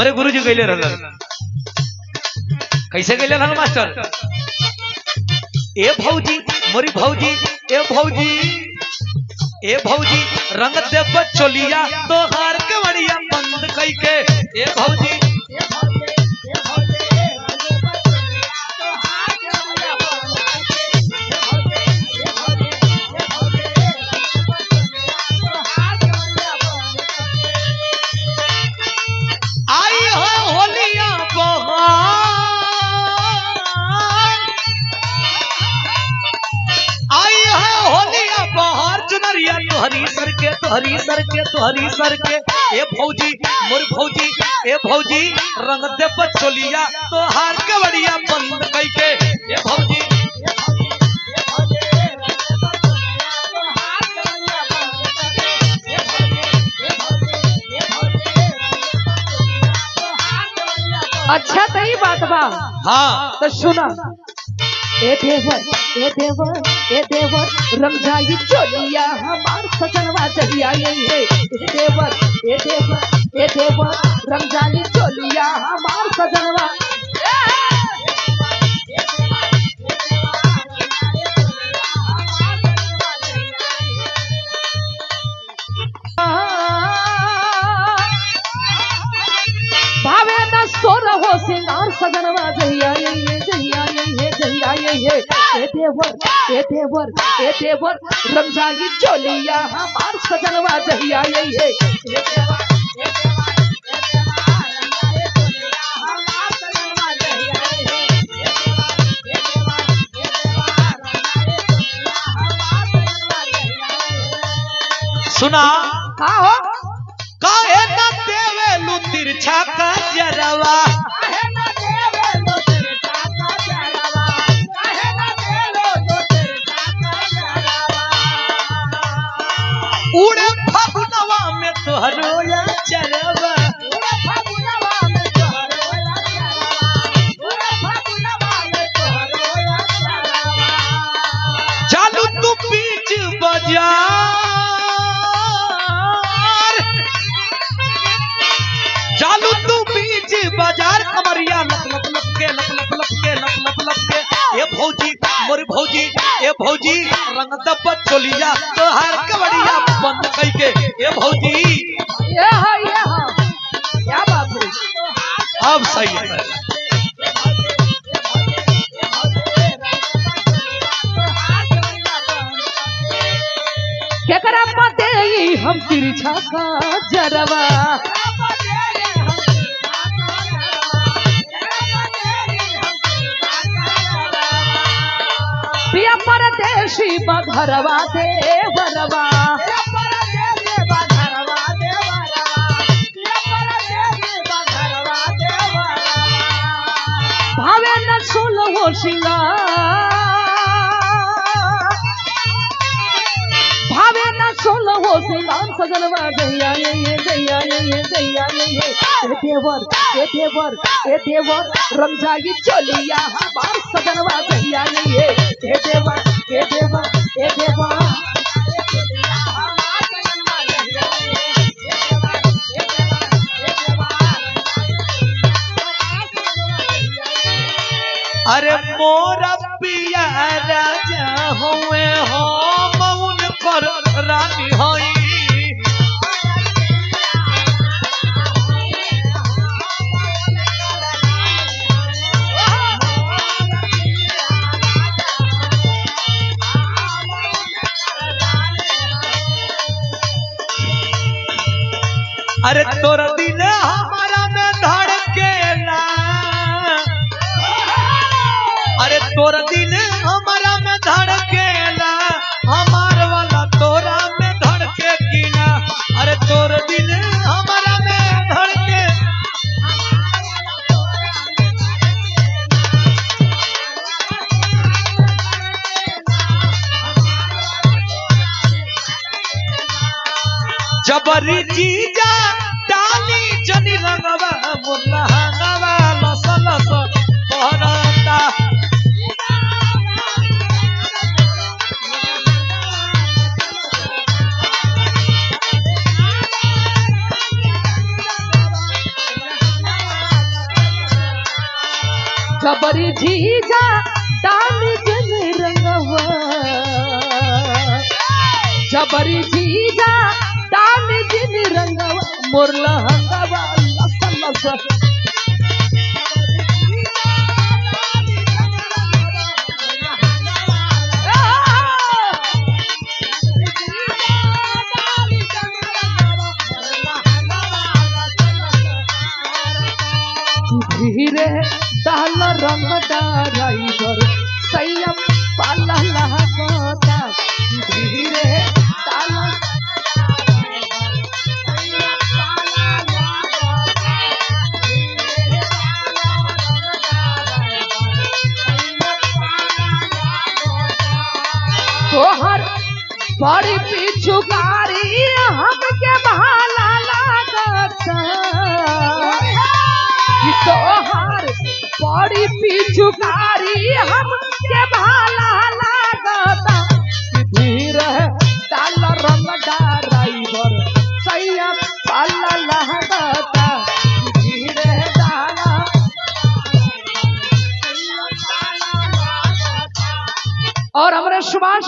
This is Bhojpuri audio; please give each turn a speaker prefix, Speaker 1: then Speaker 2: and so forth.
Speaker 1: हमारे गुरुजी गईले रहलन कैसे गईले रहलन मास्टर ए भौजी मोरी भौजी ए भौजी ए भौजी रंग देव चोलिया तोहार के बढ़िया बंद कई के ए भौजी हरी सर के ए भौजी मोर भौजी ए भौजी रंग दे चोलिया तो हार के बढ़िया बंद कई के ए भौजी
Speaker 2: अच्छा तो ही बात बा।
Speaker 1: हाँ
Speaker 2: तो सुना ए देवर रंग जाई चोलिया हमार सजनवा जहिया ये देवर रंग जाई चोलिया हमार सजनवा भावे न सोर हो सिंगार सजनवा जहिया ये देवर रंग जाई चोलिया हमार सजनवा जहिया ये
Speaker 1: सुना
Speaker 2: का हो
Speaker 1: काहे न देवेलु तिरछा का जरवा उड़े फगुनवा में तोहरो या चरवा चालू तू बीच बाजार चालू तू बीच बाजार कमरिया लप के ए भौजी मोर भौजी ए भौजी रंग दब चोलिया तोहार के बढ़िया बंद कई के ए भौजी
Speaker 2: ये क्या बात है
Speaker 1: अब सही है
Speaker 2: क्या करा पते हम तिरछा का जरवा पिया परदेशी बघरवा देवरवा भावे न सोलो हो सिंगार भावे न सोलो हो सिंगार सजनवा जहिया ये देवर रंग जाई चोलिया हमार सजनवा जहिया ये देवर
Speaker 1: अरे मोरा पिया राजा हुए हो मौन पर रानी होई अरे तोरा दिल हमारा में धड़केला अरे तोरा दिल हमारा में धड़केला हमार वाला तोरा में धड़के कीना अरे तोरा दिल हमारा में धड़के जबरी जीजा डाली जनी रंगवा मुल्ला हंगवा लस लस बहरता
Speaker 2: जबरी जीजा डाल जन रंगवा जबरी जीजा डाल जन रंगवा मोर लहंगवा लस लस धीरे डाल रंग ड्राइवर सैया पाला लहकोता धीरे डाल तोहर बड़ी पिछुकारी हमके भाला लागता तोहार बड़ी पिछुकारी हमके भाला लागता धीरे डाल रंग ड्राइवर सैया पाला लगता धीरे डाल और हमारे सुभाष